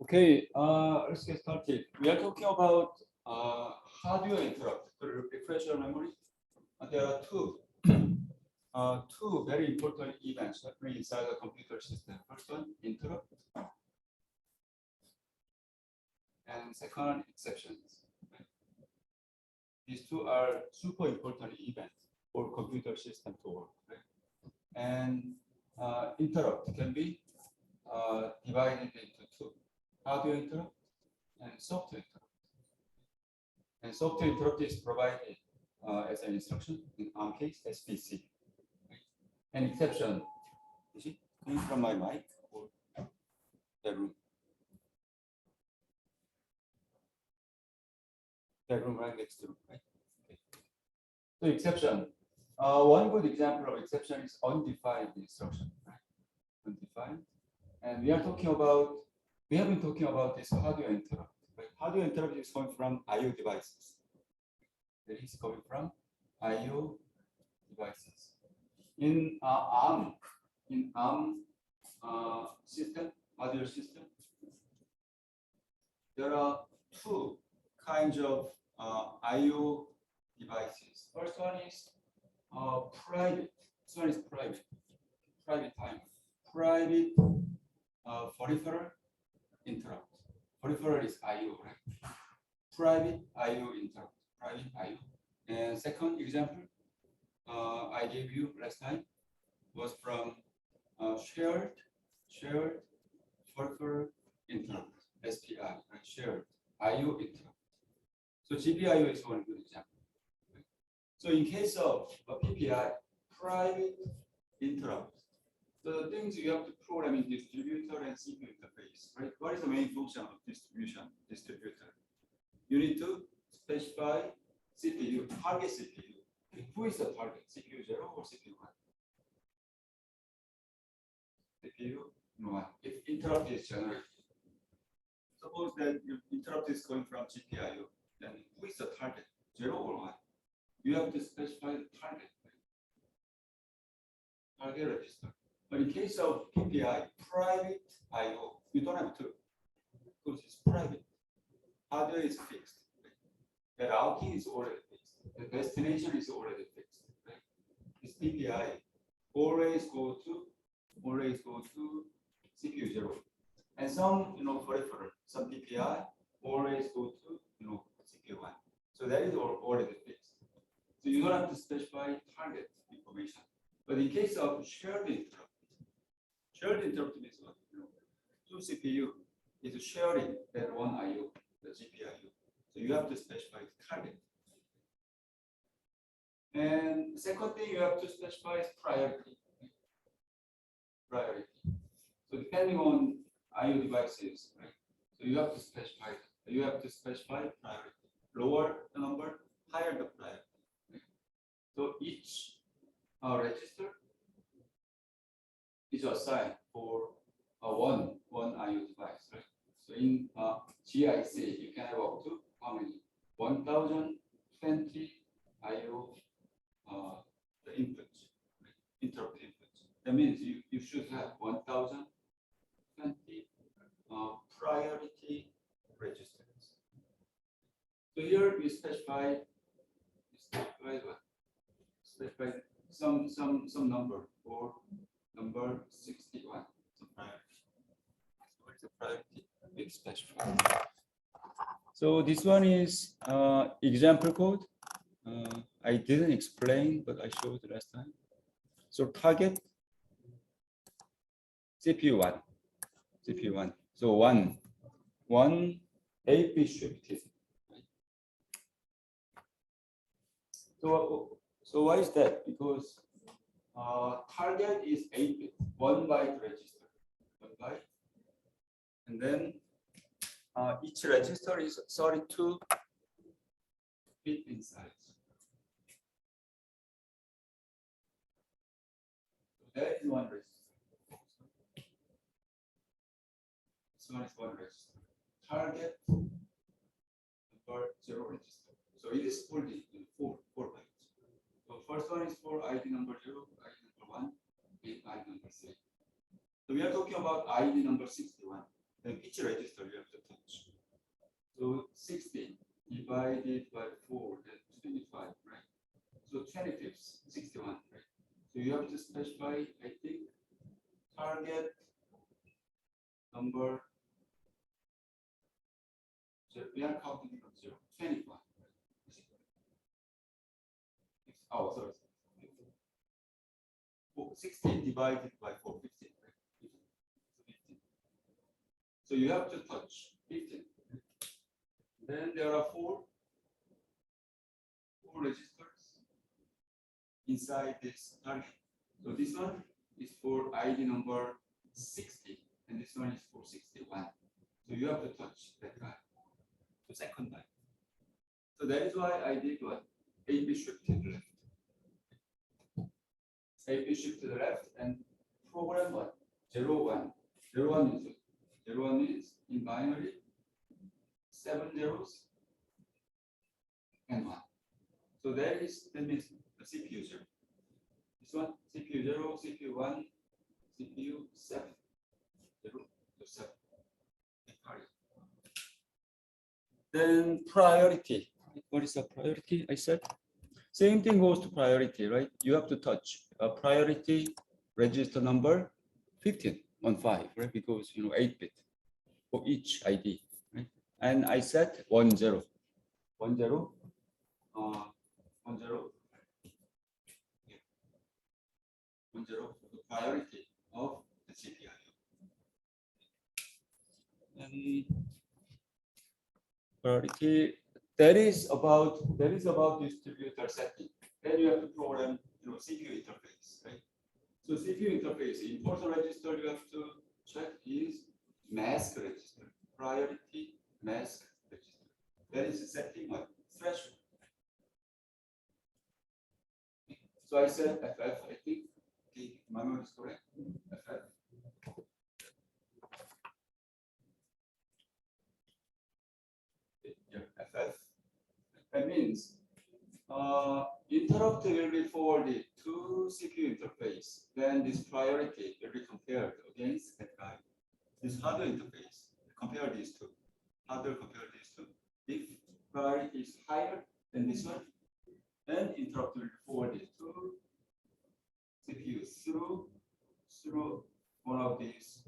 Okay, let's get started. We are talking about hardware interrupt. To refresh your memory, there are two very important events happening inside the computer system. First one, interrupt, and second, exceptions. These two are super important events for computer system to work. Right? And interrupt can be divided into two: hardware interrupt and software interrupt. And software interrupt is provided as an instruction in ARM case SPC. An exception, is it coming from my mic or the room? The room right next to room, right? Okay. So exception. One good example of exception is undefined instruction, right? Undefined. And we have been talking about this hardware interrupt. Right? Hardware interrupt is coming from I/O devices. That is coming from I/O devices. In ARM system, hardware system, there are two kinds of I/O devices. First one is private. This one is private. Private time. Private peripheral interrupt. Peripheral is I/O, right? Private I/O interrupt. Private I/O. And second example I gave you last time was from shared peripheral interrupt, SPI, right? Shared I/O interrupt. So GPIO is one good example. So in case of a PPI, private interrupt, the things you have to program in distributor and CPU interface, right? What is the main function of distributor? You need to specify CPU, target CPU. Who is the target? CPU 0 or CPU 1? CPU 1. If interrupt is generated, suppose that your interrupt is going from GPIO, then who is the target? 0 or 1? You have to specify the target. Target register. But in case of PPI, private I/O, you don't have to, because it's private. Hardware is fixed. The routing is already fixed. The destination is already fixed. Right? This PPI always go to CPU 0. And some peripheral, some PPI always go to CPU 1. So that is already fixed. So you don't have to specify target information. But in case of shared interrupt means what? Two CPU is sharing that one I/O, the GPIO. So you have to specify the target. And the second thing you have to specify is priority. Priority. So depending on I/O devices, right? So you have to specify priority. Lower the number, higher the priority. Right? So each register is assigned for one I/O device, right? So in GIC, you can have up to how many? 1020 I/O the inputs, right? Interrupt inputs. That means you should have 1020 priority registers. So here we specify what? Specify some number or number 61. So priority. What is the priority? We specify. So this one is example code. I didn't explain, but I showed last time. So target CPU 1. CPU 1. So one 8-bit shift. Right? So why is that? Because target is 8-bit, 1 byte register, 1 byte, and then each register is 32 bit in size. So that is one register. This one is one register. Target number 0 register. So it is four bytes. So first one is for ID number 0, ID number 1, and ID number 3. So we are talking about ID number 61. then each register you have to touch. So 16 divided by 4, that's 25, right? So 25th, 61, right? So you have to specify, I think, target number. So we are counting from 0, 25. Right? Oh, sorry. 16 divided by 4, 15, right? 15. So you have to touch 15. Then there are four registers inside this target. So this one is for ID number 60, and this one is for 61. So you have to touch that guy, the second line. So that is why I did what? AB shift to the left. AB shift to the left and program what? 0, 1. 0, 1 is what? 0, 1 is in binary 7 zeros and 1. So that means the CPU 0. This one, CPU 0, CPU 1, CPU 7. 0 to 7. Then priority. What is a priority? I said same thing goes to priority, right? You have to touch a priority register number 15 on 5, right? Because 8-bit for each ID, right? And I set 10, 10, 10, 10, the priority of the GPIO. And priority that is about distributor setting. Then you have to program CPU interface, right? So CPU interface, important register you have to check is mask register, priority mask register. That is setting what? Threshold. So I said FF, I think, okay, my memory is correct. FF. Yeah, FF. That means interrupt will be forwarded to CPU interface. Then this priority will be compared against that guy. This hardware interface, compare these two. Hardware compare these two. If priority is higher than this one, then interrupt will be forwarded to CPU through one of these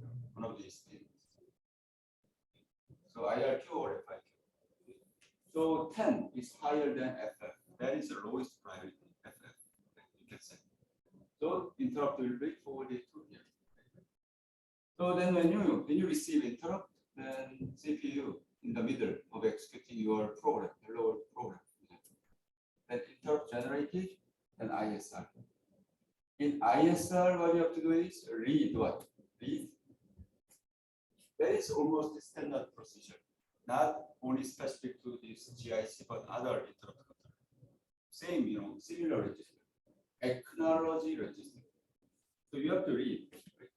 things. So IRQ or FIQ. So 10 is higher than FF. That is the lowest priority, FF. You can say. So interrupt will be forwarded to here. So then when you receive interrupt, then CPU in the middle of executing your program, the lower program. Then interrupt generated, then ISR. In ISR, what you have to do is read what? Read. That is almost the standard procedure. Not only specific to this GIC, but other interrupt control. Same, similar register. Acknowledge register. So you have to read. Right?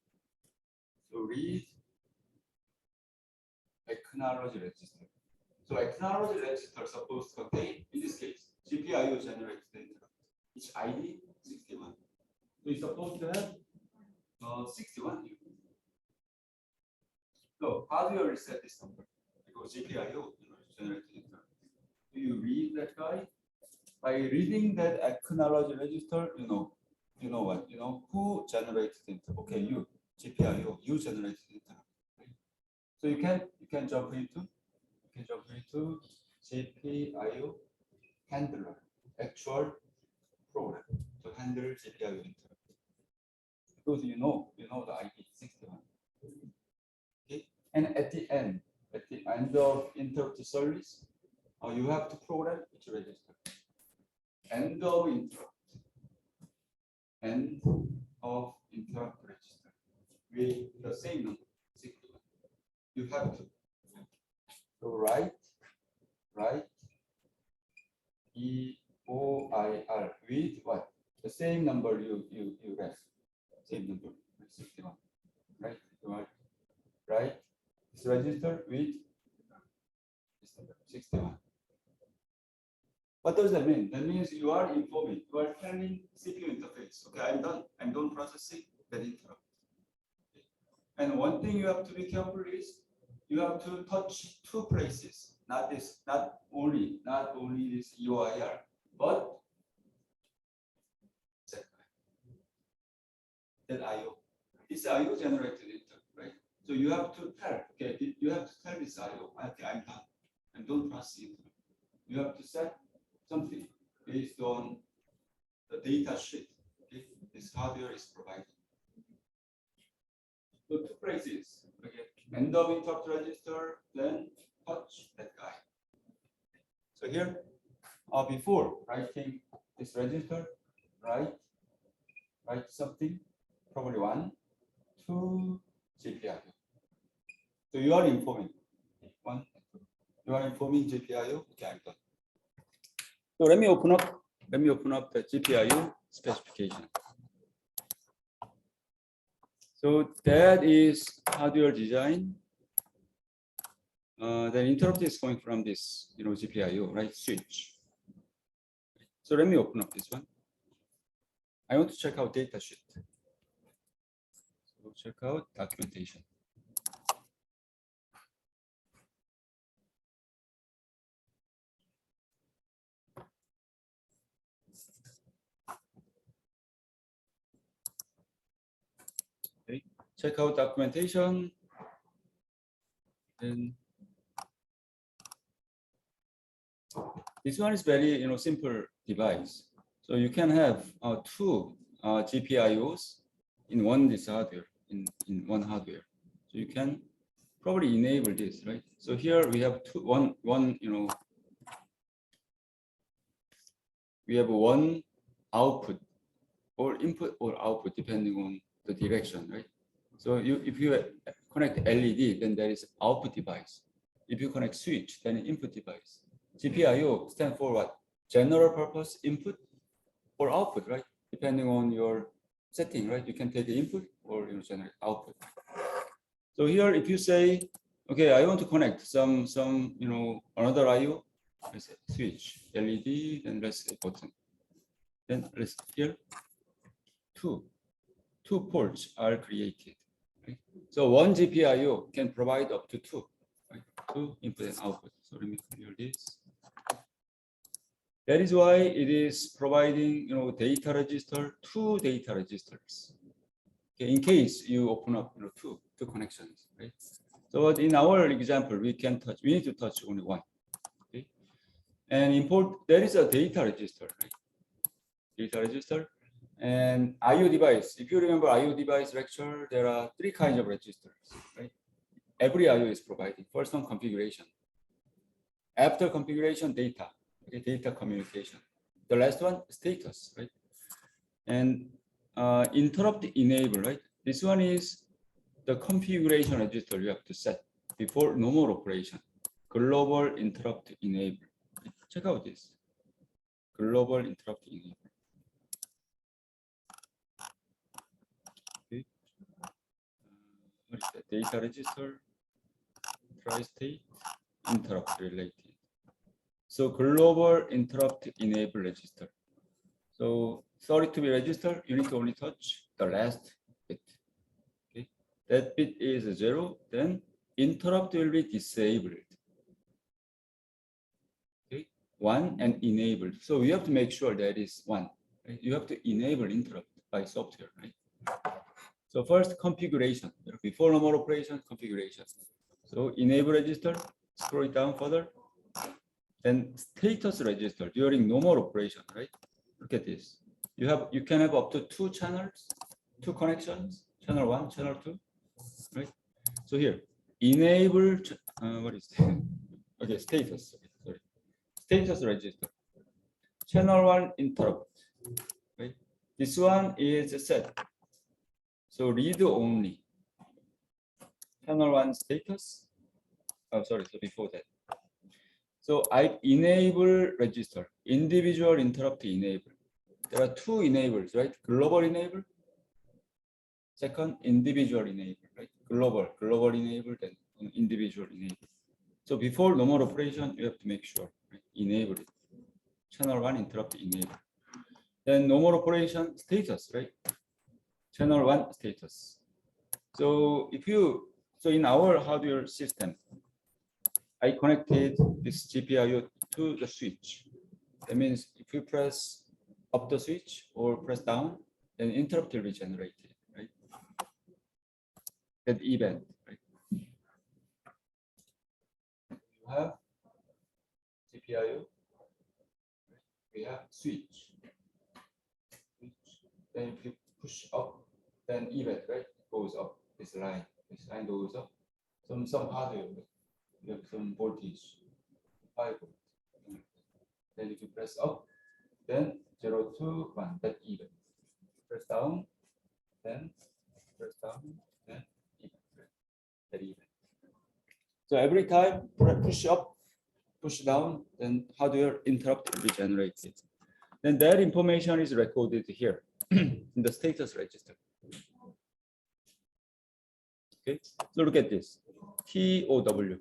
So read acknowledge register. So acknowledge register is supposed to contain, in this case, GPIO generated interrupt. Each ID 61. So it's supposed to have 61 here. So how do you reset this number? Because GPIO generated interrupt. Do you read that guy? By reading that acknowledge register, you know what? Who generated interrupt? Okay, you, GPIO, you generated interrupt. Right? So you can jump into GPIO handler, actual program to handle GPIO interrupt. Because you know the ID 61. Okay, and at the end of interrupt service, you have to program each register. End of interrupt register with the same number 61. You have to. So write EOIR with what? The same number you read. Same number 61. Right? Right? This register with this number 61. What does that mean? That means you are informing, you are telling CPU interface, okay, I'm done processing that interrupt. Okay. And one thing you have to be careful is you have to touch two places, not only this UIR, but that IO. This IO generated it, right? So you have to tell, okay, you have to tell this IO, okay, I'm done, and don't trust it. You have to set something based on the data sheet. Okay? This hardware is provided. So two places, okay, random interrupt register, then touch that guy. So here, before writing this register, write something, probably 1, 2, Gpio. So you are informing 1, 2. You are informing Gpio. Okay, I'm done. So let me open up the Gpio specification. So that is hardware design. The interrupt is coming from this, Gpio, right? Switch. So let me open up this one. I want to check out data sheet. So check out documentation. Okay. Check out documentation. Then this one is very simple device. So you can have two GPIOs in one hardware, in one hardware. So you can probably enable this, right? So here we have one we have one output or input or output depending on the direction, right? So if you connect LED, then there is output device. If you connect switch, then input device. GPIO stands for what? General purpose input or output, right? Depending on your setting, right? You can take the input or generate output. So here, if you say, okay, I want to connect some another IO, let's say switch, LED, then let's say button. Then let's here, two ports are created. Right? So one GPIO can provide up to two, right? Two input and output. So let me clear this. That is why it is providing, data register, two data registers. Okay, in case you open up, two connections, right? So in our example, we need to touch only one. Okay, and there is a data register, right? Data register and IO device. If you remember IO device lecture, there are 3 kinds of registers, right? Every IO is provided. First one, configuration. After configuration, data. Okay, data communication. The last one, status, right? And interrupt enable, right? This one is the configuration register you have to set before normal operation. Global interrupt enable. Check out this. Global interrupt enable. Okay. What is that? Data register, tri-state, interrupt related. So global interrupt enable register. So 32-bit register, you need to only touch the last bit. Okay, that bit is 0. Then interrupt will be disabled. Okay, 1 and enabled. So you have to make sure that is 1. Right? You have to enable interrupt by software, right? So first configuration before normal operation configuration. So enable register. Scroll it down further. Then status register during normal operation, right? Look at this. You can have up to 2 channels, 2 connections, channel 1, channel 2, right? So here, enable, what is that? Okay, status, sorry. Status register. Channel 1 interrupt, right? This one is set. So read only. Channel 1 status. Oh, sorry, so before that. So I enable register, individual interrupt enable. There are 2 enables, right? Global enable. Second, individual enable, right? Global enable, then individual enable. So before normal operation, you have to make sure, right? Enable it. Channel 1 interrupt enable. Then normal operation status, right? Channel 1 status. So if you So in our hardware system, I connected this GPIO to the switch. That means if you press up the switch or press down, then interrupt will be generated, right? That event, right? You have GPIO, we have switch. Then if you push up, then event, right, goes up. This line goes up. Some hardware, you have some voltage, 5 volt. Then if you press up, then 0 to 1, that event. Press down, then press down, then event, that event. So every time push up, push down, then hardware interrupt will be generated. Then that information is recorded here in the status register. Okay, so look at this. TOW.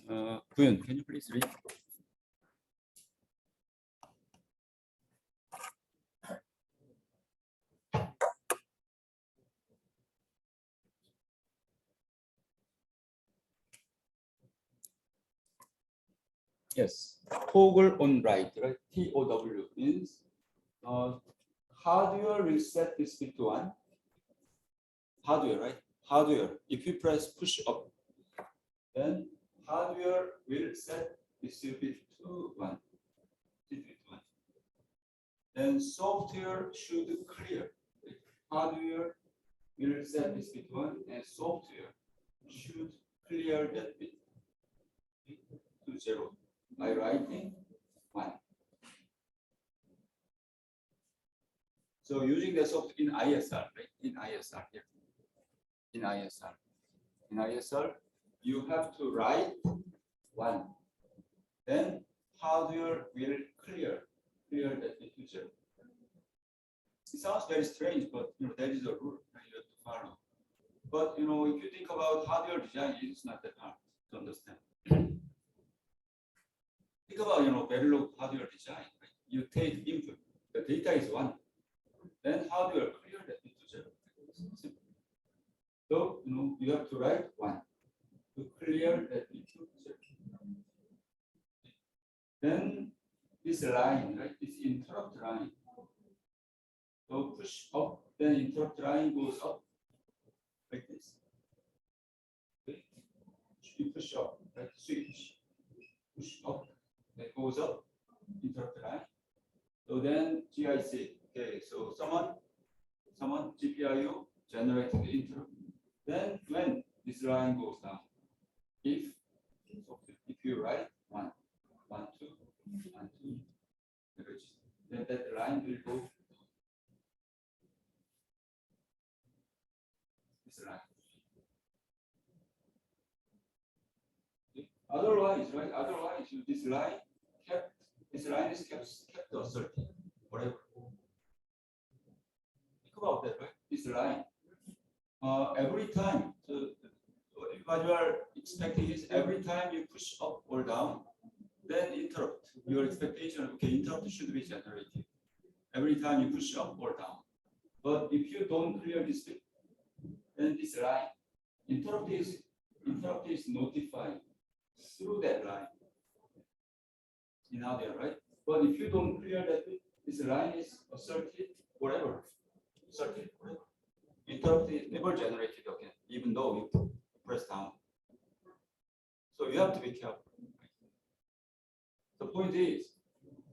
Buyun, can you please read? Yes, toggle on right, right? TOW means hardware will set this bit to 1. Hardware, right? Hardware. If you press push up, then hardware will set this bit to 1. Then software should clear. Hardware will set this bit 1, and software should clear that bit to 0 by writing 1. So using the software in ISR, right? In ISR here. In ISR, you have to write 1. Then hardware will clear that bit to 0. It sounds very strange, but that is a rule that you have to follow. But if you think about hardware design, it's not that hard to understand. Think about Verilog hardware design. Right? You take input, the data is 1. Then hardware clear that bit to 0. Simple. So you have to write 1 to clear that bit to 0. Then this line, right? This interrupt line. So push up, then interrupt line goes up like this. Okay. You push up, right? Switch. Push up, that goes up, interrupt line. So then GIC. Okay, so someone GPIO generated the interrupt. Then when this line goes down, if you write 1, 1, 2, 1, 2, then that line will go this line. Okay. Otherwise, right? Otherwise, this line is kept asserted, whatever. Think about that, right? This line. Every time, so what you are expecting is every time you push up or down, then interrupt. Your expectation, okay, interrupt should be generated every time you push up or down. But if you don't clear this bit, then this line, interrupt is notified through that line. In there, right? But if you don't clear that bit, this line is asserted, whatever. Asserted, whatever. Interrupt is never generated again, even though you press down. So you have to be careful. The point is,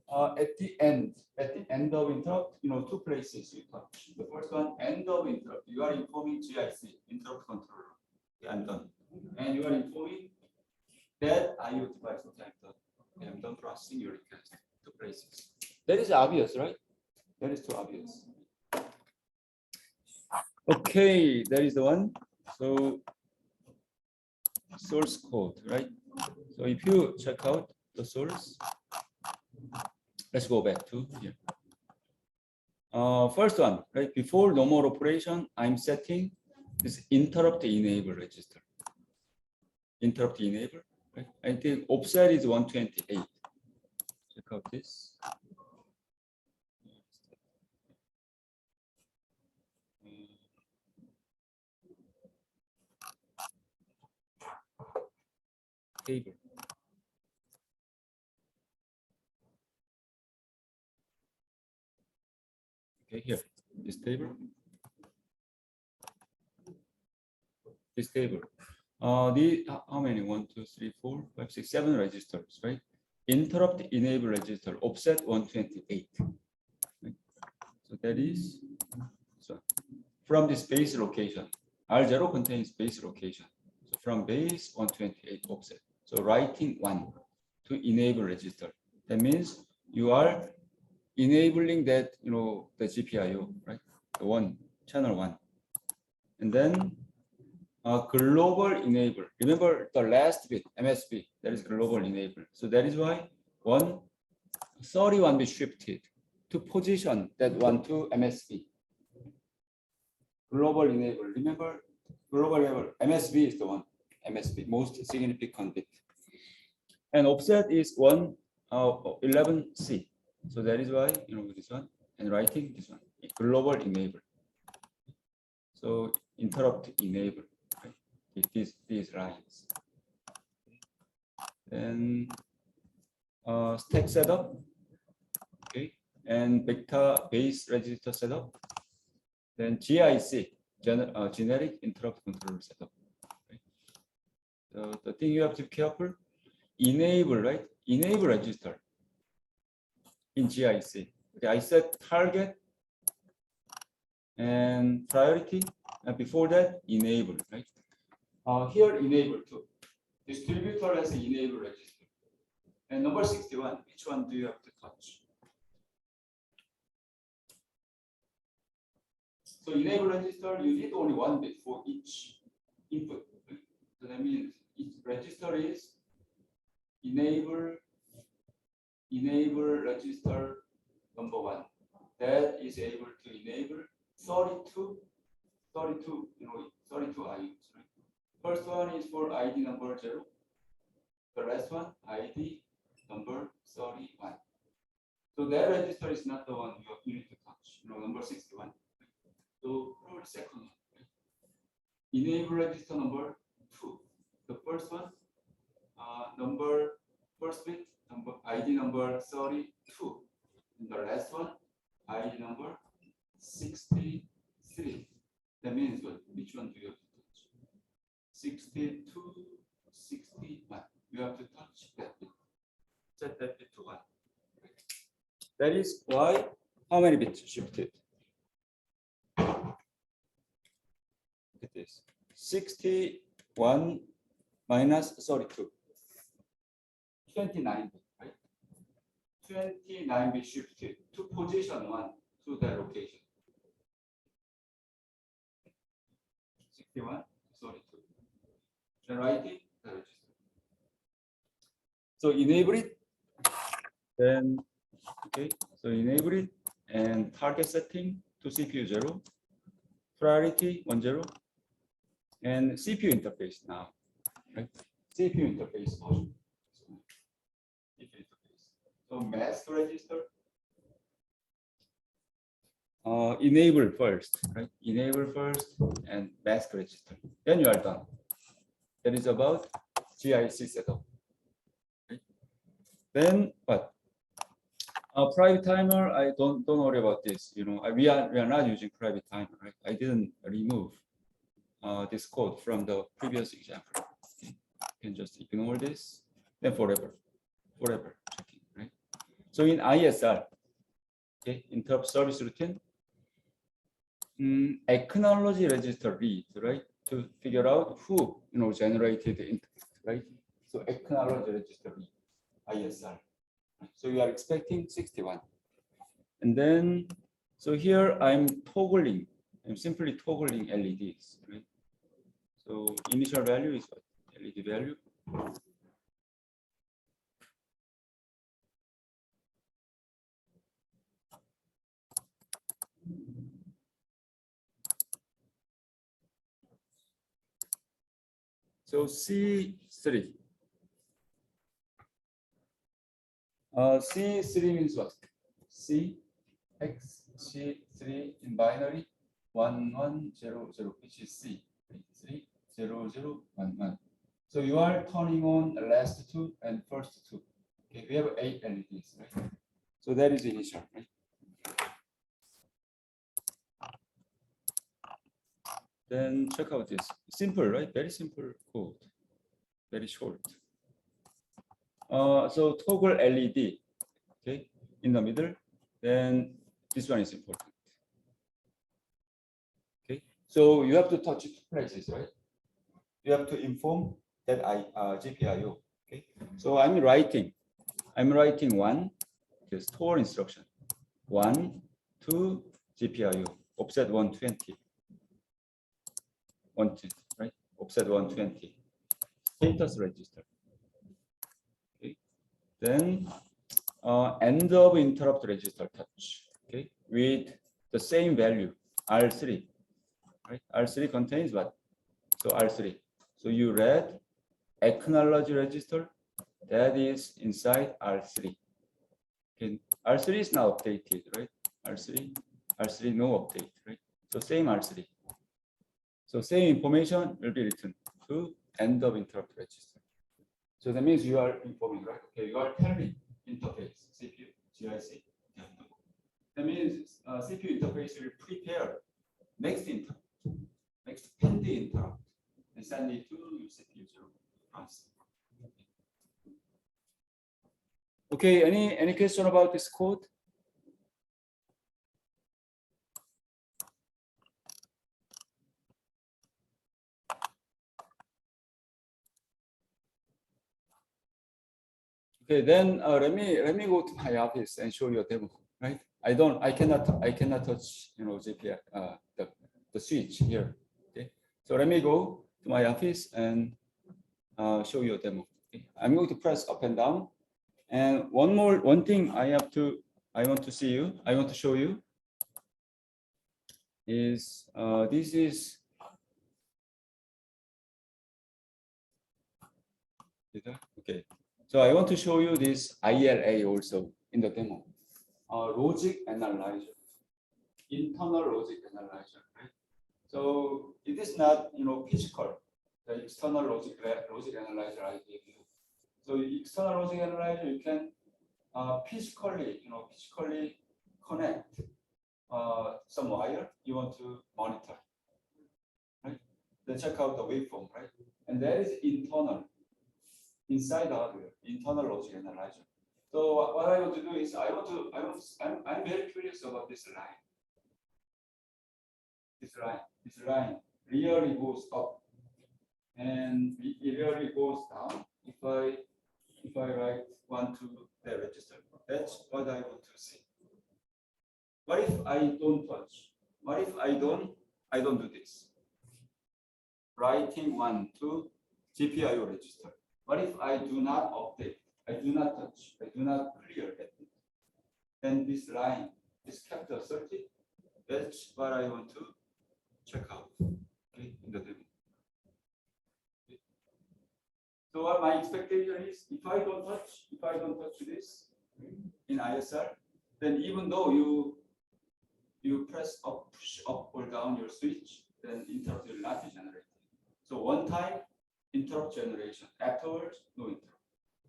at the end of interrupt, 2 places you touch. The first one, end of interrupt. You are informing GIC, interrupt controller. Okay, I'm done. And you are informing that IO device. Okay, I'm done. Okay, I'm done processing your request. 2 places. That is obvious, right? That is too obvious. Okay, that is the one. So source code, right? So if you check out the source, let's go back to here. First one, right? Before normal operation, I'm setting this interrupt enable register. Interrupt enable, right? I think offset is 128. Check out this. table. Okay, here, this table. This table. How many? 1, 2, 3, 4, 5, 6, 7 registers, right? Interrupt enable register offset 128. Right? So that is so from this base location. R0 contains base location. So from base 128 offset. So writing 1 to enable register. That means you are enabling that, the GPIO, right? The one, channel 1. And then global enable. Remember the last bit, MSB, that is global enable. So that is why 31 bit shifted to position that one to MSB. Global enable. Remember, global enable, MSB is the one, MSB, most significant bit. And offset is 11C. So that is why, this one, and writing this one, global enable. So interrupt enable. These lines. Then stack setup, okay, and vector base register setup. Then GIC, generic interrupt controller setup. Okay. So the thing you have to be careful, enable, right? Enable register in GIC. Okay, I set target and priority, and before that, enable, right? Here, enable too. Distributor has an enable register. And number 61, which one do you have to touch? So enable register, you need only one bit for each input. So that means each register is enable register number 1. That is able to enable 32 IOs. Right? First one is for ID number 0. The last one, ID number 31. So that register is not the one you need to touch. Number 61. So probably second one. Right? Enable register number 2. The first one, first bit, ID number 32. And the last one, ID number 63. That means what? Which one do you have to touch? 62, 61. You have to touch that bit. Set that bit to 1. That is why, how many bits shifted? Look at this. 61 minus 32. 29 bit, right? 29 bit shifted to position 1 to that location. 61, 32. Then write it, the register. So enable it, then, okay, so enable it and target setting to CPU 0, priority 10, and CPU interface now, right? CPU interface option. CPU interface. So mask register, enable first, right? Enable first and mask register. Then you are done. That is about GIC setup. Right? Then what? Private timer, I don't worry about this. We are not using private timer, right? I didn't remove this code from the previous example. Okay. You can just ignore this. Then forever checking, right? So in ISR, okay, interrupt service routine, acknowledge register read, right? To figure out who generated the interrupt, right? So acknowledge register read, ISR. So you are expecting 61. And then, so here I'm simply toggling LEDs, right? So initial value is what? LED value. So C3. C3 means what? C, X, C3 in binary, 1, 1, 0, 0, which is C. 3, 0, 0, 1, 1. So you are turning on the last two and first two. Okay, we have 8 LEDs, right? So that is initial, right? Then check out this. Simple, right? Very simple code. Very short. So toggle LED, okay, in the middle. Then this one is important. Okay, so you have to touch 2 places, right? You have to inform that GPIO. Okay, so I'm writing one, okay, store instruction, 1 to GPIO, offset 120, right? Offset 120, status register. Okay, then end of interrupt register touch. Okay, with the same value, R3, right? R3 contains what? So R3. So you read acknowledge register, that is inside R3. Okay. R3 is now updated, right? R3 no update, right? So same R3. So same information will be written to end of interrupt register. So that means you are informing, right? Okay, you are telling interface, CPU, GIC. That means CPU interface will prepare next interrupt, next pending interrupt, and send it to your CPU once. Okay, any question about this code? Okay, then let me go to my office and show you a demo. Right? I cannot touch GPI the switch here. Okay, so let me go to my office and show you a demo. Okay? I'm going to press up and down. And one thing I want to show you is this is okay. So I want to show you this ILA also in the demo. Logic analyzer, internal logic analyzer. Right? So it is not physical, the external logic analyzer I gave you. So external logic analyzer you can physically connect some wire you want to monitor. Right? Then check out the waveform, right? And that is internal, inside the hardware, internal logic analyzer. So what I want to do is I'm very curious about this line. This line really goes up and it really goes down if I write 1 to the register. That's what I want to see. What if I don't touch? What if I don't do this? Writing 1 to GPIO register. What if I do not update? I do not touch. I do not clear that. Then this line is kept asserted. That's what I want to check out. Okay, in the demo. Okay. So what my expectation is, if I don't touch this in ISR, then even though you press up, push up or down your switch, then interrupt will not be generated. So one time interrupt generation, afterwards no interrupt,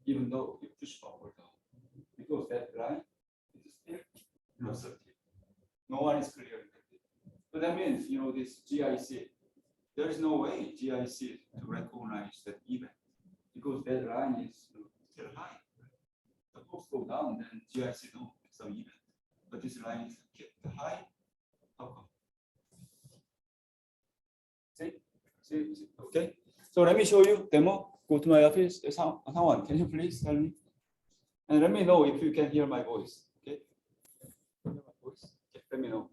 even though you push up or down, because that line is still asserted. No one is clearing it. So that means this GIC, there is no way GIC to recognize that event because that line is still high. The posts go down, then GIC no some event, but this line is kept high. How come? See? Okay. So let me show you demo. Go to my office. Someone, can you please tell me? And let me know if you can hear my voice. Okay. Let me know.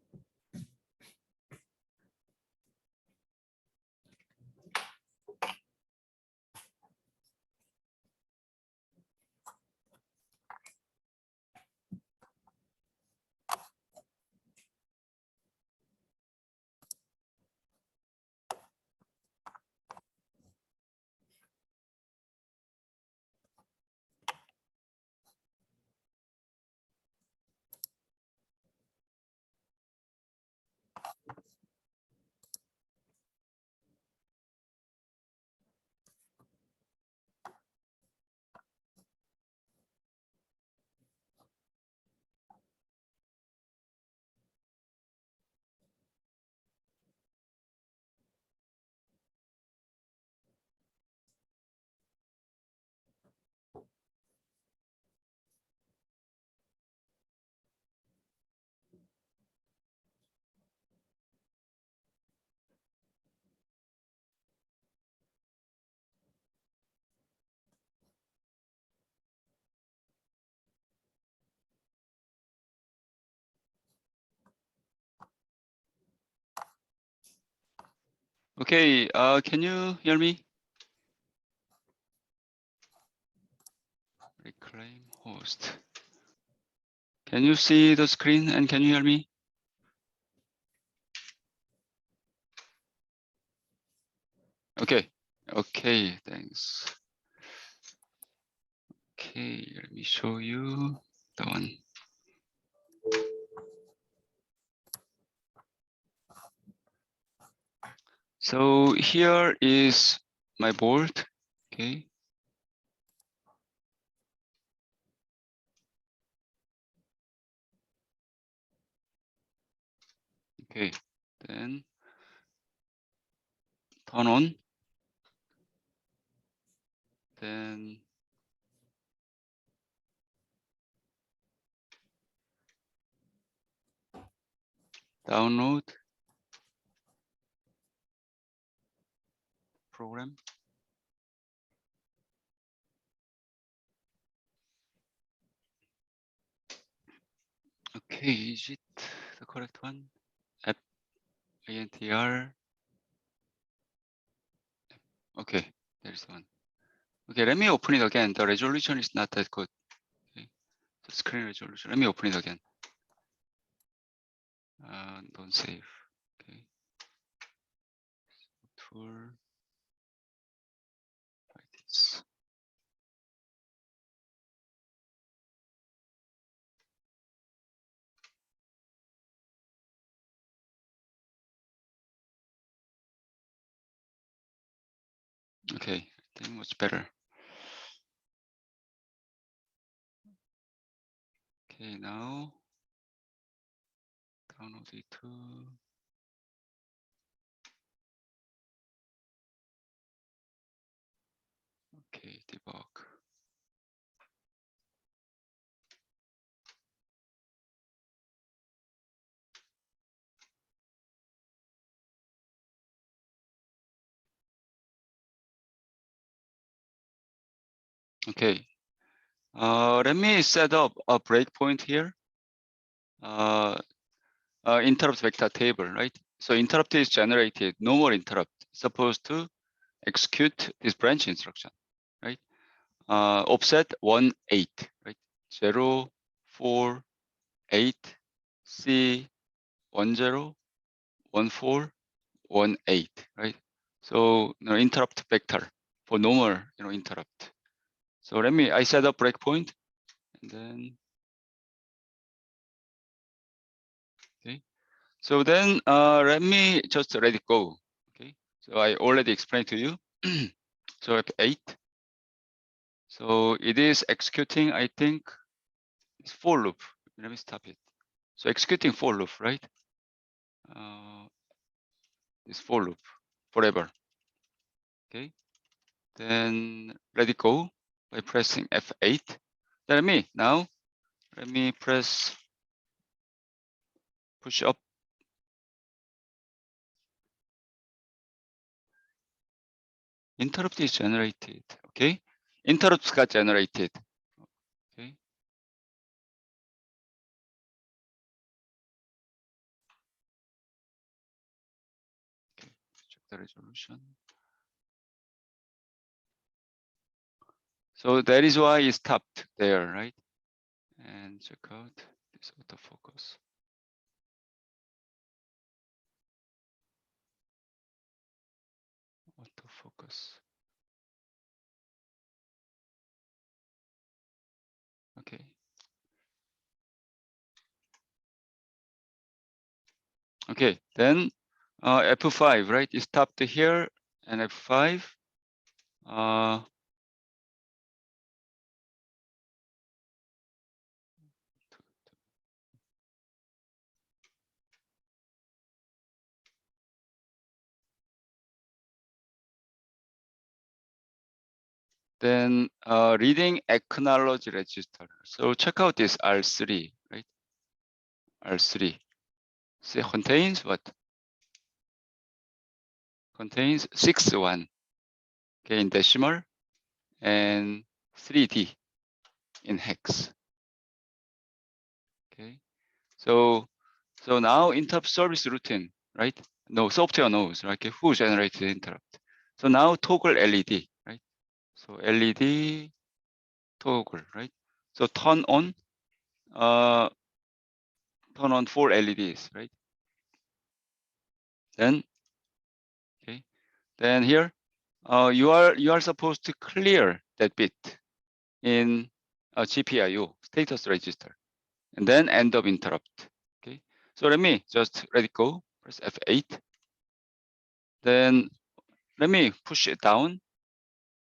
Okay, can you hear me? Reclaim host. Can you see the screen and can you hear me? Okay, okay, thanks. Okay, let me show you the one. So here is my board, okay. Okay, then turn on, then download program. Okay, is it the correct one? App intr. Okay, there's one. Okay, let me open it again. The resolution is not that good. Okay, the screen resolution. Let me open it again. Don't save. Okay. Tool. Like this. Okay, I think much better. Okay, now download it to. Okay, debug. Okay, let me set up a breakpoint here. Interrupt vector table, right? So interrupt is generated, no more interrupt. Supposed to execute this branch instruction, right? Offset 1, 8, right? 0, 4, 8, C, 1, 0, 1, 4, 1, 8, right? So interrupt vector for normal interrupt. So I set up breakpoint and then okay. So then let me just let it go. Okay. So I already explained to you. So F8. So it is executing, I think, it's for loop. Let me stop it. So executing for loop, right? It's for loop forever. Okay. Then let it go by pressing F8. Then let me press push up. Interrupt is generated. Okay. Interrupts got generated. Okay. Okay. Check the resolution. So that is why it stopped there, right? And check out this autofocus. Autofocus. Okay. Okay, then F5, right? It stopped here and F5. Then reading acknowledge register. So check out this R3, right? R3. So it contains what? Contains 6-1, okay, in decimal and 3D in hex. Okay. So now interrupt service routine, right? No, software knows, right? Okay, who generated the interrupt. So now toggle LED, right? So LED toggle, right? So turn on 4 LEDs, right? Then, okay, then here, you are supposed to clear that bit in a GPIO status register, and then end of interrupt. Okay, so let it go. Press F8. Then let me push it down.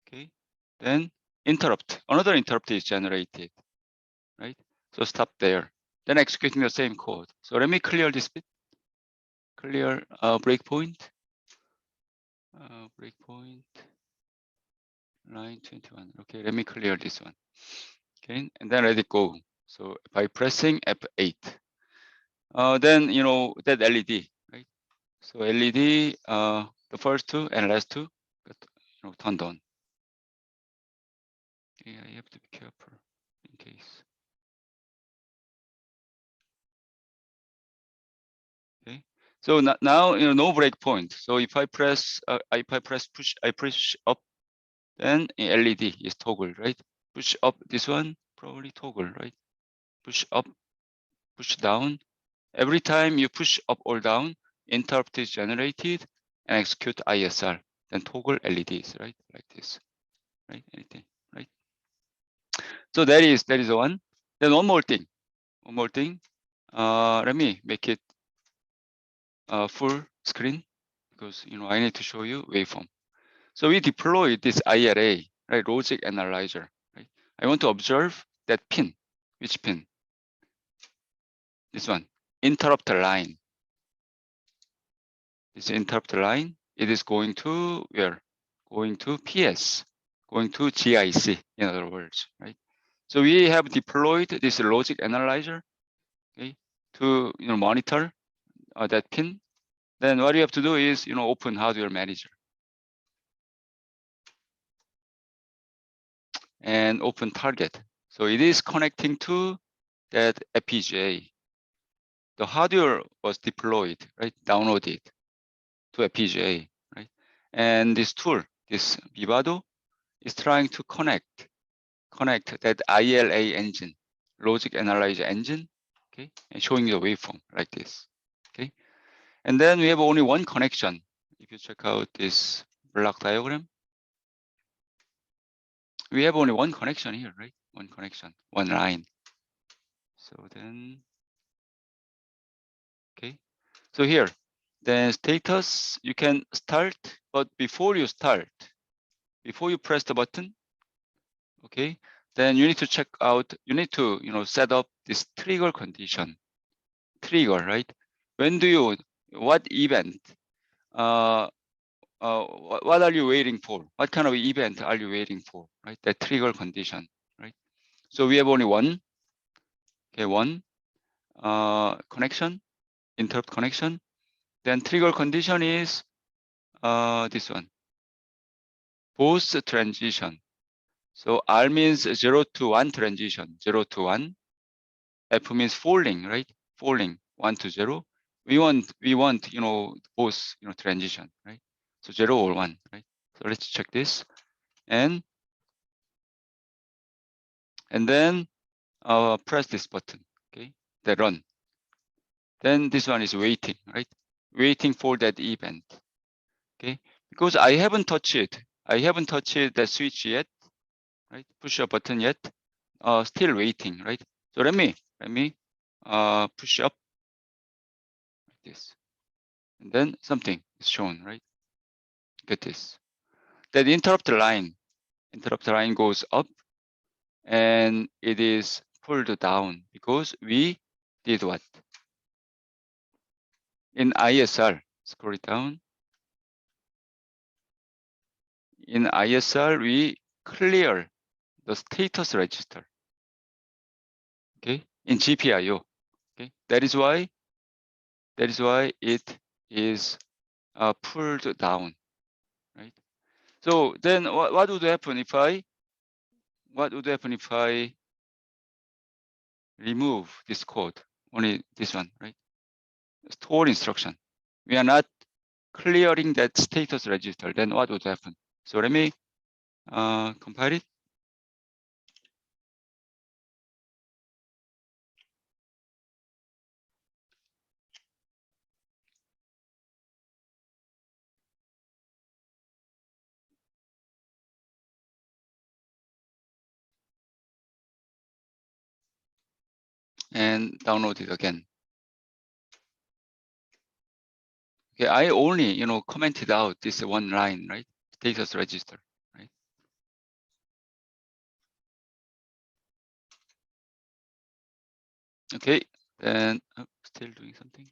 Okay, then interrupt. Another interrupt is generated, right? So stop there. Then executing the same code. So let me clear this bit. Clear breakpoint. Breakpoint line 21. Okay, let me clear this one. Okay, and then let it go. So by pressing F8, then that LED, right? So LED, the first two and last two got turned on. Okay, I have to be careful in case. Okay, so now no breakpoint. So if I press push, I push up, then LED is toggle, right? Push up this one, probably toggle, right? Push up, push down. Every time you push up or down, interrupt is generated and execute ISR. Then toggle LEDs, right? Like this, right? Anything, right? So that is the one. Then one more thing. Let me make it full screen because I need to show you waveform. So we deployed this IRA, right? Logic analyzer, right? I want to observe that pin. Which pin? This one. Interrupt line. This interrupt line, it is going to where? Going to PS, going to GIC, in other words, right? So we have deployed this logic analyzer, okay, to monitor that pin. Then what you have to do is open hardware manager and open target. So it is connecting to that FPGA. The hardware was deployed, right? Downloaded to FPGA, right? And this tool, this Vivado, is trying to connect that ILA engine, logic analyzer engine, okay, and showing the waveform like this, okay. And then we have only one connection. If you check out this block diagram, we have only one connection here, right? One connection, one line. So then, okay. So here, then status, you can start, but before you press the button, okay, then you need to check out, you need to, set up this trigger condition. Trigger, right? What event, what are you waiting for? What kind of event are you waiting for, right? That trigger condition, right? So we have only one, okay, one connection, interrupt connection. Then trigger condition is this one, post transition. So R means 0 to 1 transition, 0 to 1. F means falling, right? Falling, 1 to 0. We want both transition, right? So 0 or 1, right? So let's check this. And then press this button, okay? Then run. Then this one is waiting, right? Waiting for that event, okay? Because I haven't touched it. I haven't touched that switch yet, right? Push a button yet. Still waiting, right? So let me push up like this. And then something is shown, right? Get this. That interrupt line goes up and it is pulled down because we did what? In ISR, scroll it down. In ISR, we clear the status register, okay? In GPIO, okay? That is why it is pulled down, right? So then what would happen if I remove this code, only this one, right? Store instruction. We are not clearing that status register, then what would happen? So let me compile it. And download it again. Okay, I only, commented out this one line, right? Status register, right? Okay, then still doing something.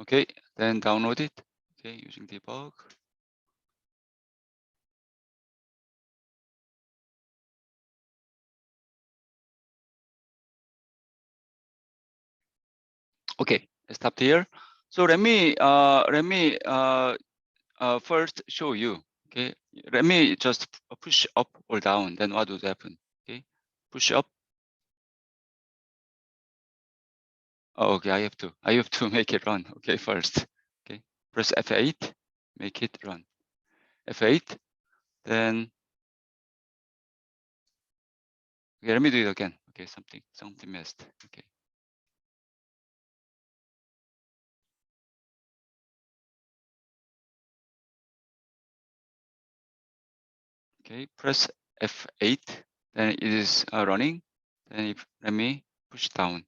Okay, then download it. Okay, using debug. Okay, I stopped here. So let me first show you. Okay, let me just push up or down. Then what would happen? Okay, push up. Oh, okay, I have to make it run. Okay, first. Okay, press F8, make it run. F8, then. Okay, let me do it again. Okay, something missed. Okay. Okay, press F8, then it is running. Then let me push down.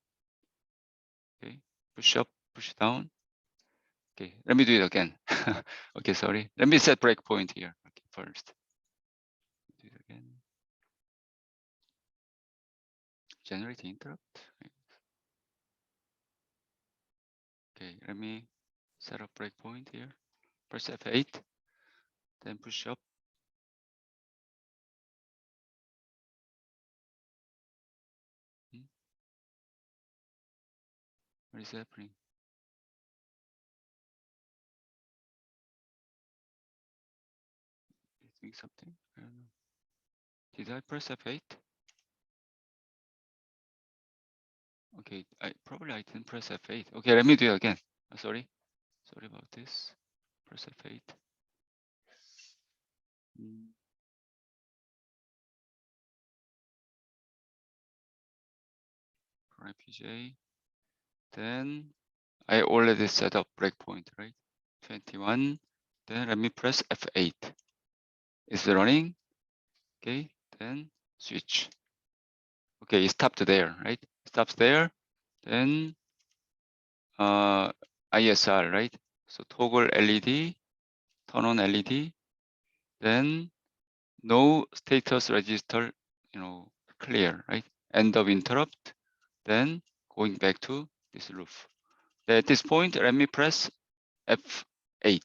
Okay, push up, push down. Okay, let me do it again. Okay, sorry. Let me set breakpoint here. Okay, first. Do it again. Generate interrupt. Okay, let me set up breakpoint here. Press F8, then push up. What is happening? It's doing something. I don't know. Did I press F8? Okay, I didn't press F8. Okay, let me do it again. Sorry about this. Press F8. For IPJ. Then I already set up breakpoint, right? 21. Then let me press F8. It's running. Okay, then switch. Okay, it stopped there, right? Stops there. Then ISR, right? So toggle LED, turn on LED. Then no status register, clear, right? End of interrupt. Then going back to this loop. At this point, let me press F8.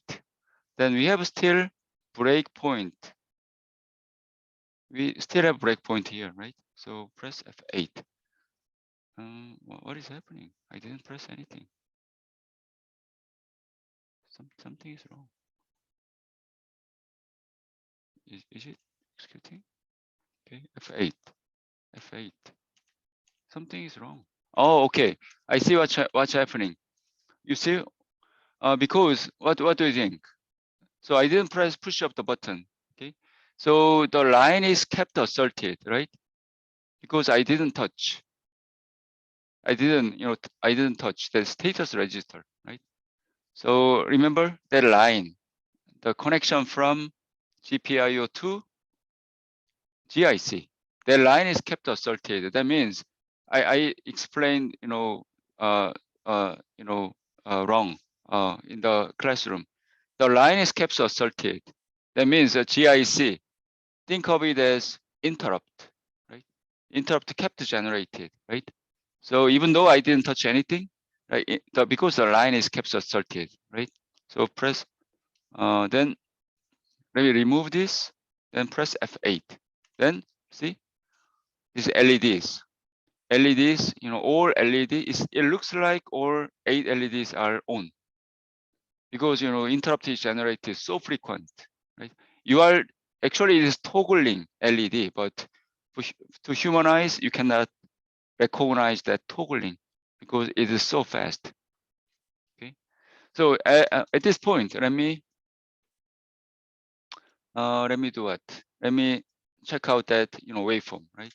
Then we have still breakpoint. We still have breakpoint here, right? So press F8. What is happening? I didn't press anything. Something is wrong. Is it executing? Okay, F8. F8. Something is wrong. Oh, okay. I see what's happening. You see, because what do you think? So I didn't press push up the button. Okay, so the line is kept asserted, right? Because I didn't touch. I didn't touch the status register, right? So remember that line, the connection from GPIO to GIC. That line is kept asserted. That means I explained, wrong in the classroom. The line is kept asserted. That means GIC. Think of it as interrupt, right? Interrupt kept generated, right? So even though I didn't touch anything, right? Because the line is kept asserted, right? So press, then let me remove this, then press F8. Then see, these LEDs. LEDs, all LEDs, it looks like all 8 LEDs are on. Because, interrupt is generated so frequent, right? You are, actually it is toggling LED, but to human eyes, you cannot recognize that toggling. because it is so fast. Okay, so at this point, let me do what? Let me check out that waveform, right?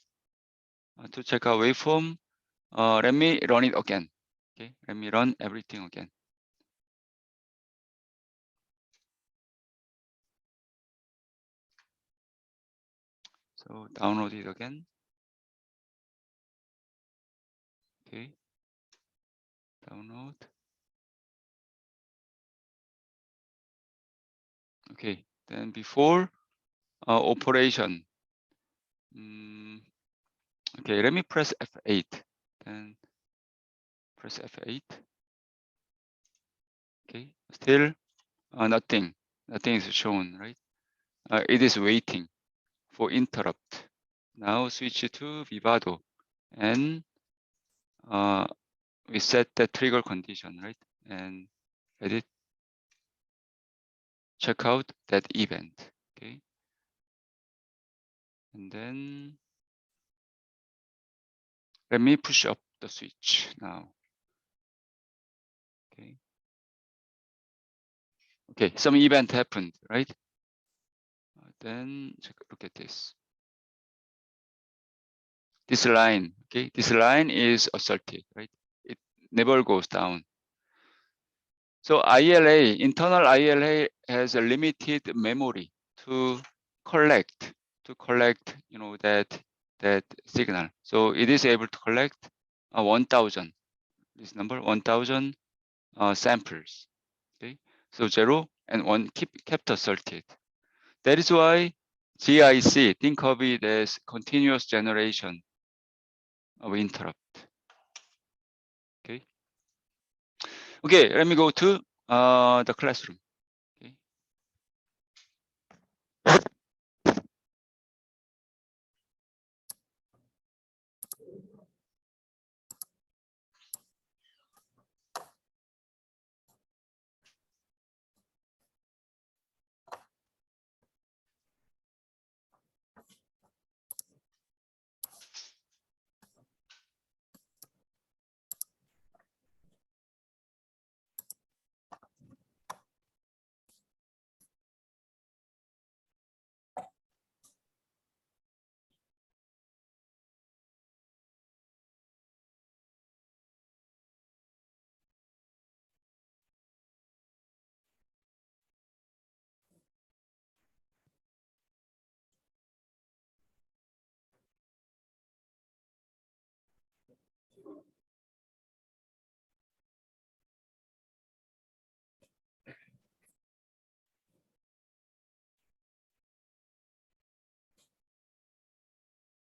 To check out waveform, let me run it again. Okay, let me run everything again. So download it again. Okay, download. Okay, then before operation. Okay, let me press F8. Then press F8. Okay, still nothing. Nothing is shown, right? It is waiting for interrupt. Now switch to Vivado and we set the trigger condition, right? And edit, check out that event, okay? And then let me push up the switch now, okay? Okay, some event happened, right? Then look at this. This line, okay? This line is asserted, right? It never goes down. So ILA, internal ILA has a limited memory to collect, that signal. So it is able to collect 1,000. This number 1,000 samples. Okay, so 0 and 1 kept asserted. That is why GIC, think of it as continuous generation of interrupt. Okay. Okay, let me go to the classroom. Okay.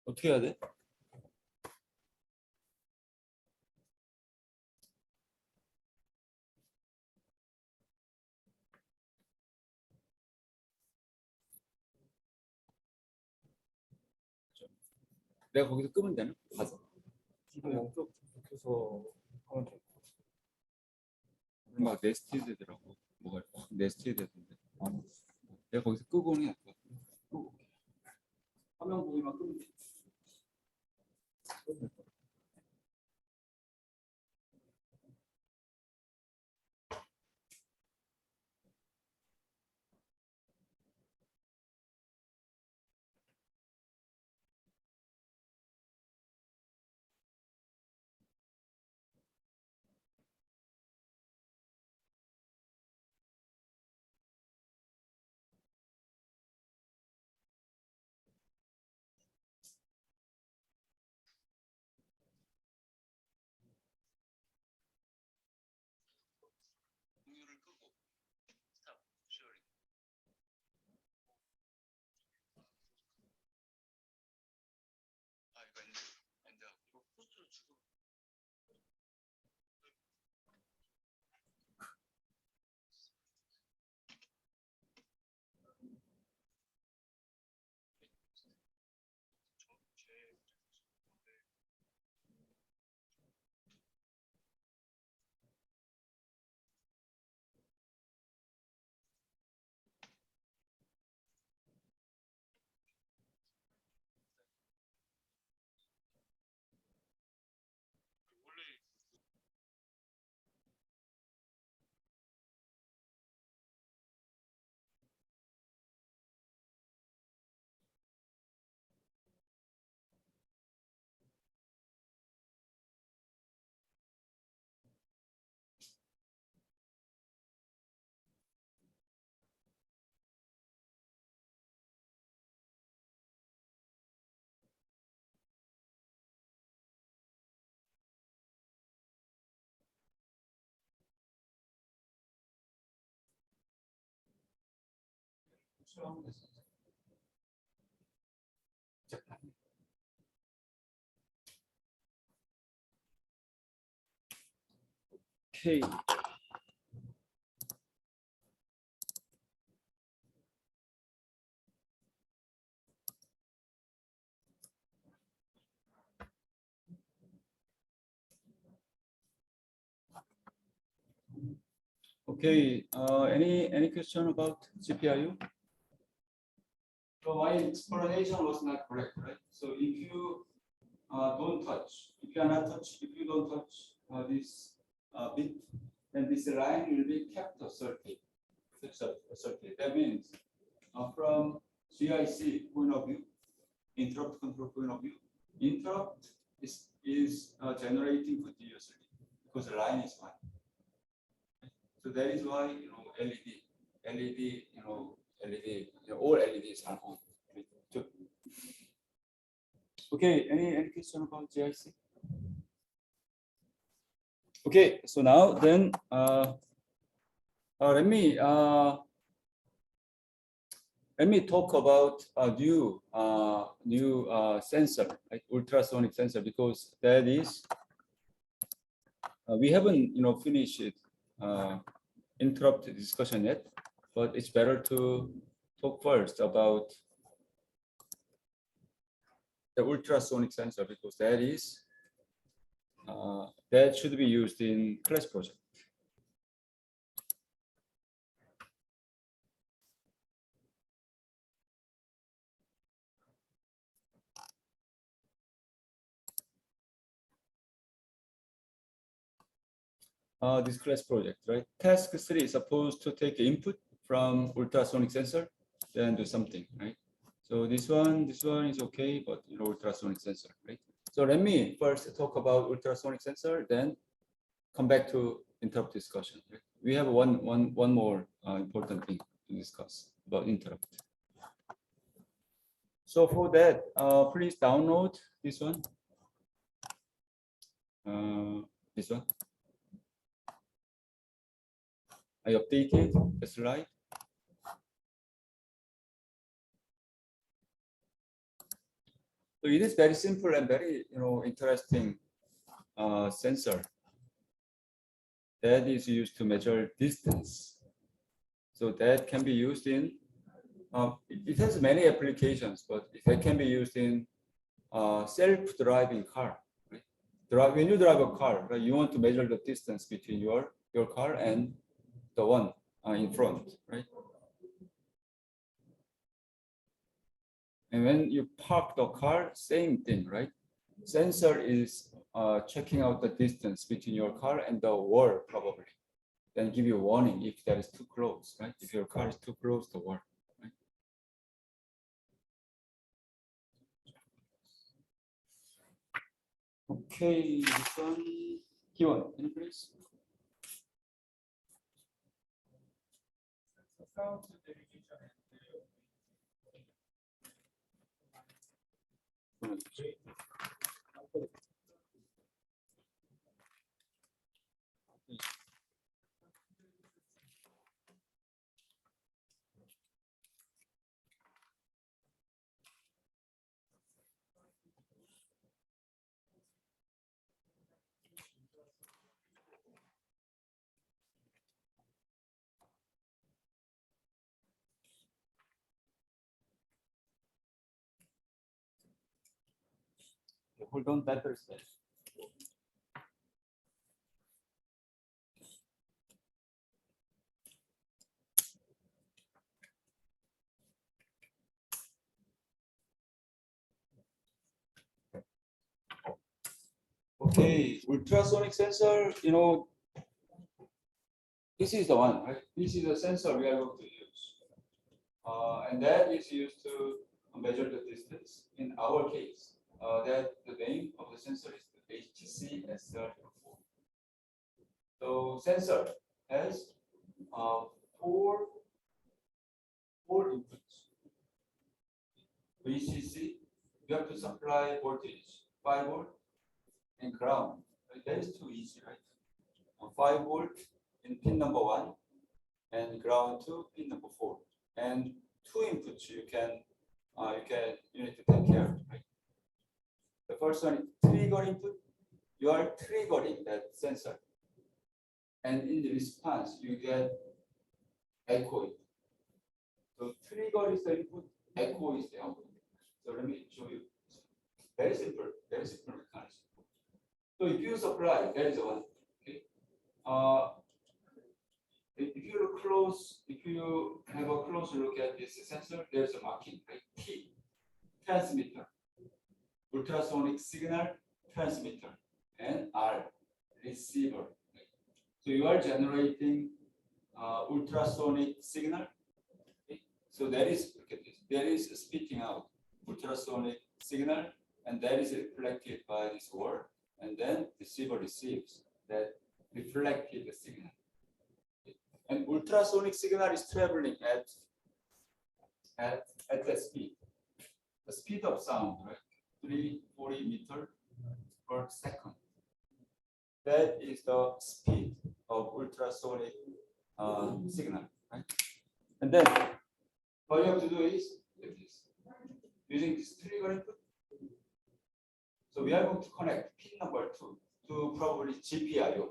어떻게 해야 돼? 내가 거기서 끄면 되나? 가서. 쭉 해서 하면 돼. 막 네스티드더라고. 뭐가 네스티드던데. 내가 거기서 끄고 오는 게 낫다. 화면 보기만 끄면 돼. Okay. Okay. Any question about GPIO? So my explanation was not correct, right? So if you don't touch, if you are not touch, if you don't touch this bit, then this line will be kept asserted. That means from GIC point of view, interrupt control point of view, interrupt is generating continuously because the line is 1. So that is why LED, all LEDs are on. Okay, any question about GIC? Okay, so now then let me talk about a new sensor, like ultrasonic sensor, because that is we haven't finished it, interrupt discussion yet, but it's better to talk first about the ultrasonic sensor because that is that should be used in class project. This class project, right? Task 3 is supposed to take input from ultrasonic sensor, then do something, right? So this one is okay, but ultrasonic sensor, right? So let me first talk about ultrasonic sensor, then come back to interrupt discussion. Right? We have one more important thing to discuss about interrupt. So for that, please download this one. This one. I updated the slide. So it is very simple and very interesting sensor that is used to measure distance. So that can be used in it has many applications, but it can be used in self-driving car. Right? When you drive a car, right, you want to measure the distance between your car and the one in front, right? And when you park the car, same thing, right? Sensor is checking out the distance between your car and the wall, probably. Then give you a warning if that is too close, right? If your car is too close to the wall. Right? Okay, this one, Kiwon, can you please? Hold on, better step. Okay, ultrasonic sensor, this is the one, right? This is the sensor we are going to use. And that is used to measure the distance. In our case, that the name of the sensor is the HTC S34. So sensor has four inputs. VCC, you have to supply voltage, 5 volt, and ground. That is too easy, right? 5 volt in pin number 1, and ground to pin number 4. And two inputs you need to take care of. Right? The first one is trigger input. You are triggering that sensor, and in the response you get echo input. So trigger is the input, echo is the output. So let me show you. Very simple mechanism. So if you supply, there is one. Okay. If you have a close look at this sensor, there's a marking, right? T, transmitter, ultrasonic signal transmitter, and R, receiver. Right? So you are generating ultrasonic signal. Okay? So that is, look at this. There is spitting out ultrasonic signal, and that is reflected by this wall, and then receiver receives that reflected signal. And ultrasonic signal is traveling at that speed. The speed of sound, right? 340 meters per second. That is the speed of ultrasonic signal, right? And then what you have to do is like this. Using this trigger input. So we are going to connect pin number 2 to probably GPIO.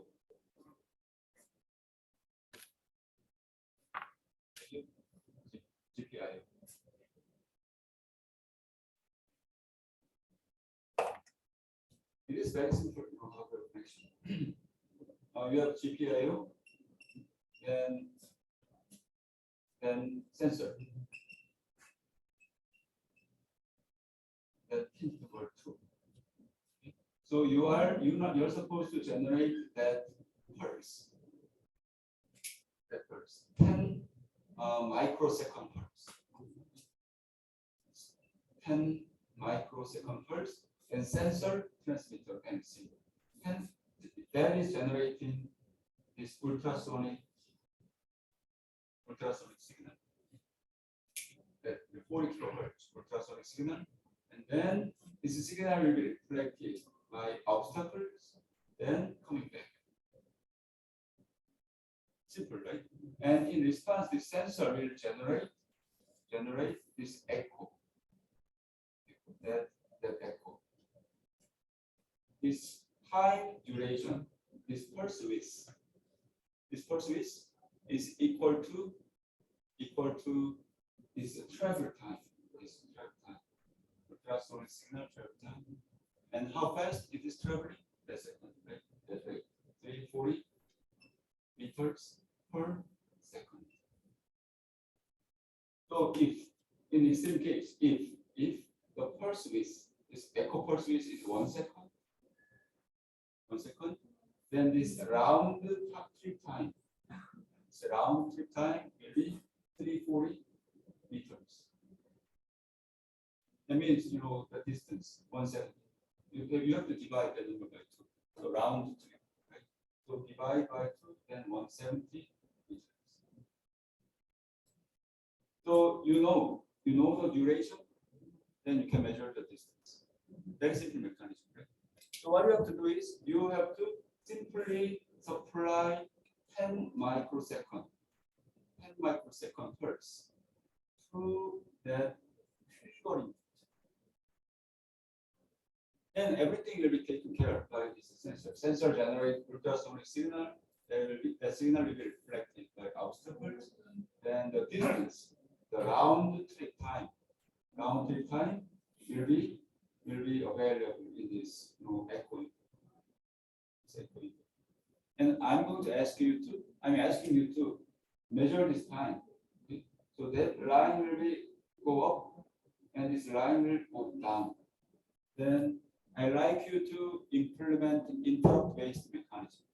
GPIO. It is very simple hardware connection. You have GPIO, then sensor. That pin number 2. Okay. So you're supposed to generate that pulse. 10 microsecond pulse. 10 microsecond pulse, and sensor, transmitter, and receiver. And that is generating this ultrasonic signal. That 40 kilohertz ultrasonic signal, and then this signal will be reflected by obstacles, then coming back. Simple, right? And in response, the sensor will generate this echo. That echo. This time duration, this pulse width is equal to this travel time. Ultrasonic signal travel time. And how fast it is traveling? That's it, right? That's right. 340 meters per second. So if in the same case, if the pulse width, this echo pulse width is 1 second, then this round trip time will be 340 meters. That means the distance 170. You have to divide that number by 2. So round trip, right? So divide by 2, then 170 meters. So you know the duration, then you can measure the distance. Very simple mechanism, right? So what you have to do is you have to simply supply 10 microsecond pulse through that trigger input. And everything will be taken care of by this sensor. Sensor generates ultrasonic signal. That signal will be reflected by obstacles. Then the distance, the round trip time will be available in this echo input. And I'm asking you to measure this time. Okay? So that line will go up, and this line will go down. Then I like you to implement interrupt-based mechanism.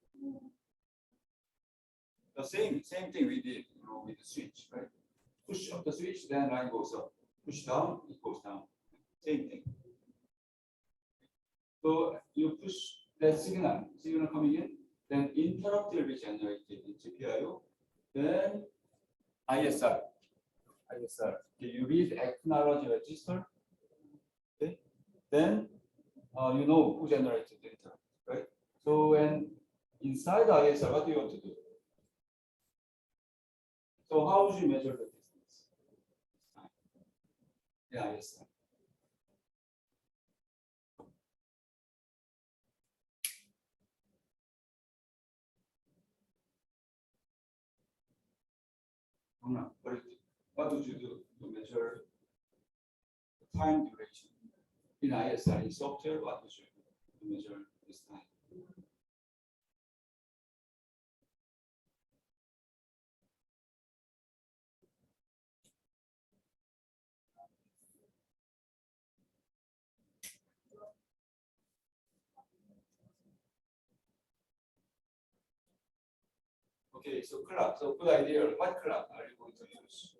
The same thing we did, with the switch, right? Push up the switch, then line goes up. Push down, it goes down. Same thing. So you push that signal coming in, then interrupt will be generated in Gpio. Then ISR. You read acknowledge register. Okay. Then who generated the interrupt, right? So when inside ISR, what do you want to do? So how would you measure the distance? Yeah, yes. What would you do to measure the time duration? In ISR, in software, what would you do to measure this time? Okay, so clock. So good idea. What clock are you going to use?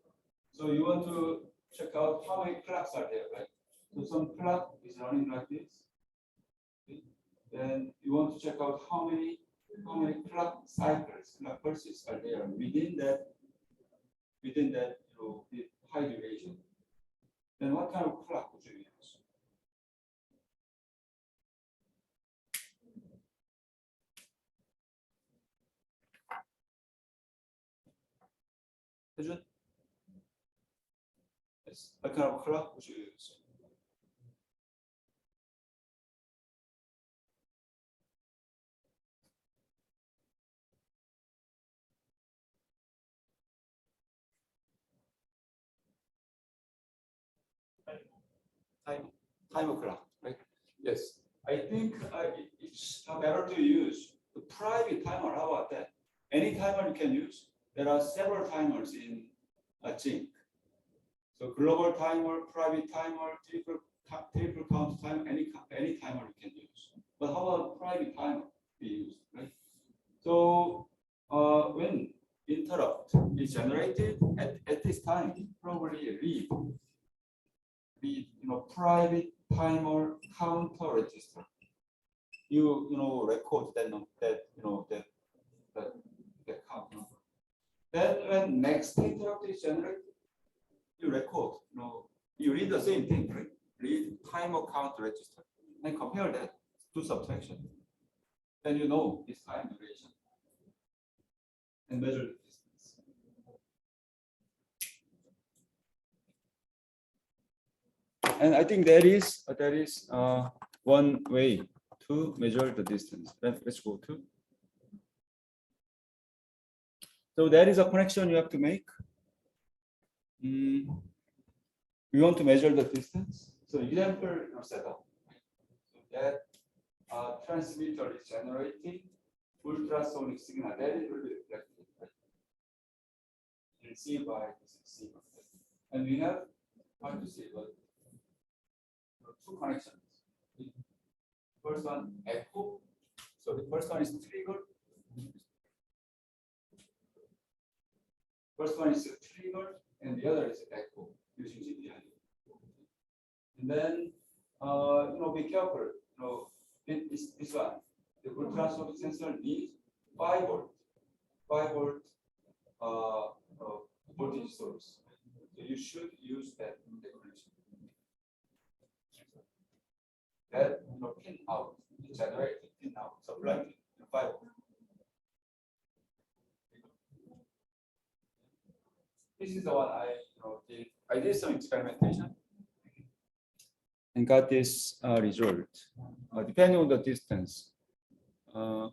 So you want to check out how many clocks are there, right? So some clock is running like this. Okay. Then you want to check out how many clock cycles, clock pulses are there within that the high duration. Then what kind of clock would you use? Yes. What kind of clock would you use? Time clock, right? Yes. I think it's better to use the private timer. How about that? Any timer you can use. There are several timers in Zinc. So global timer, private timer, triple count timer, any timer you can use. But how about private timer be used, right? So when interrupt is generated at this time, probably read private timer counter register. You record that count number. Then when next interrupt is generated, you record. You read the same thing, right? Read timer count register and compare that to subtraction. Then you know its time duration and measure the distance. And I think that is one way to measure the distance. Let's go to. So that is a connection you have to make. We want to measure the distance. So example setup. So that transmitter is generating ultrasonic signal that is really reflected, right? Received by this receiver. And we have hard to see, but two connections. First one echo. So the first one is trigger. First one is a trigger, and the other is echo using Gpio. And then be careful. This one, the ultrasonic sensor needs 5 volt voltage source. So you should use that connection. That pin out, generated pin out, supply pin 5 volt. This is the one I did some experimentation and got this result. Depending on the distance. I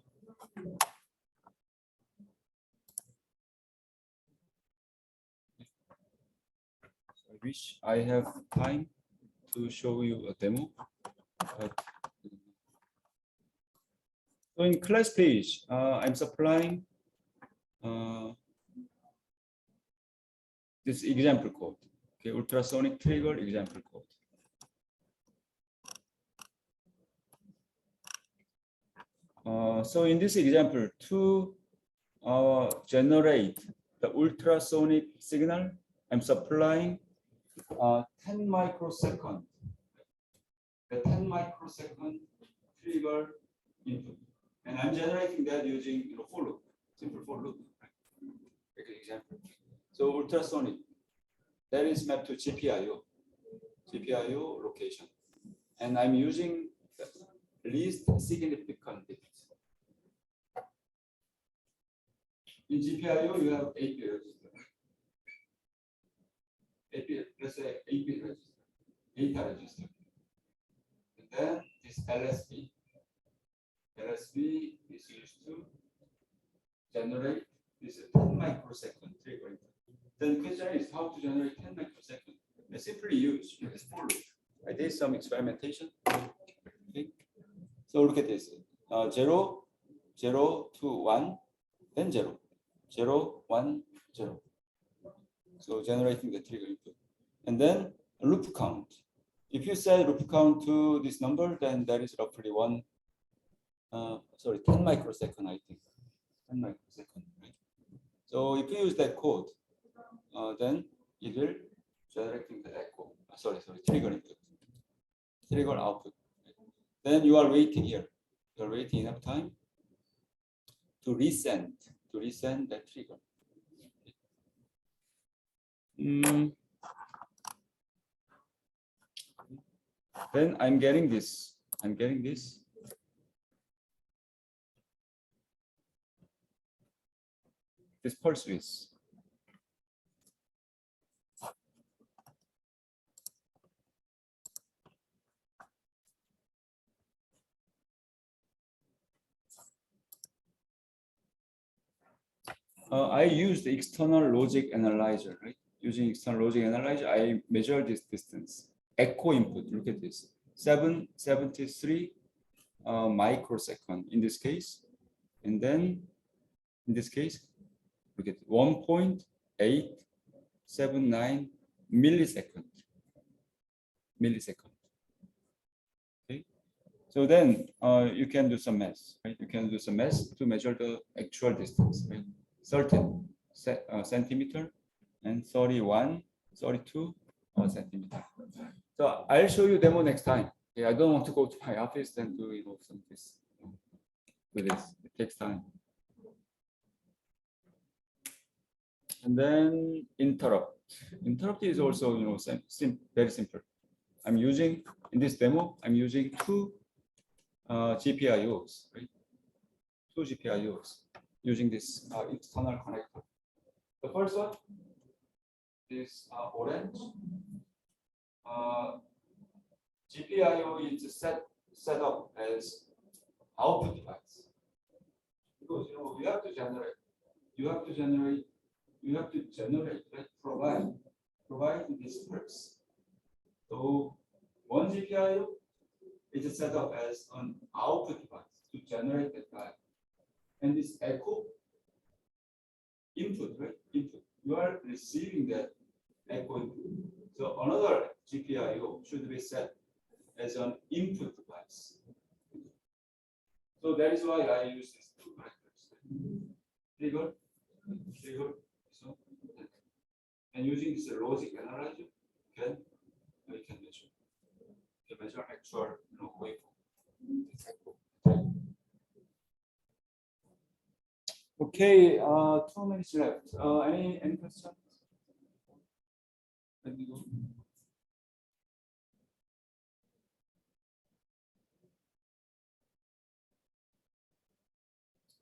wish I have time to show you a demo. So in class page, I'm supplying this example code. Okay, ultrasonic trigger example code. So in this example, to generate the ultrasonic signal, I'm supplying 10 microsecond. The 10 microsecond trigger input, and I'm generating that using for loop, simple for loop. Right? Example. So ultrasonic, that is mapped to Gpio location, and I'm using the least significant bit. In Gpio, you have 8-bit register. 8-bit, let's say 8-bit register. data register. And then this LSB is used to generate this 10 microsecond trigger. Then the question is how to generate 10 microsecond. I simply use this for loop. I did some experimentation. Okay. So look at this. 0, 0 to 1, then 0, 0, 1, 0. So generating the trigger input. And then loop count. If you set loop count to this number, then that is roughly 10 microsecond, I think. 10 microsecond, right? So if you use that code, then it will generating the echo. Trigger input, trigger output. Then you are waiting here. You are waiting enough time to resend that trigger. Then I'm getting this. This pulse width. I use the external logic analyzer, right? Using external logic analyzer, I measure this distance. Echo input, look at this. 773 microsecond in this case. And then in this case, look at 1.879 millisecond. Okay. So then you can do some math, right? You can do some math to measure the actual distance, right? 13 centimeter and 31, 32 centimeter. So I'll show you demo next time. Yeah, I don't want to go to my office and do some this. It takes time. And then interrupt. Interrupt is also very simple. I'm using in this demo. I'm using two GPIOs, right? Two GPIOs using this external connector. The first one is orange. GPIO is set up as output device because you have to generate, right? Provide this pulse. So one GPIO is set up as an output device to generate that value. And this echo input, right? Input. You are receiving that echo input. So another GPIO should be set as an input device. So that is why I use these two connectors. Trigger. So, and using this logic analyzer, we can measure actual waveform. Okay, 2 minutes left. Any questions? Let me go.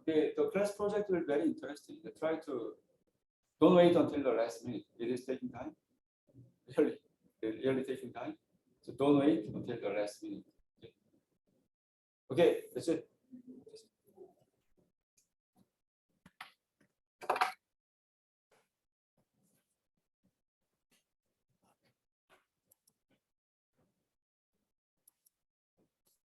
Okay, the class project will be very interesting. Don't wait until the last minute. It is taking time. Really taking time. So don't wait until the last minute. Okay, that's it.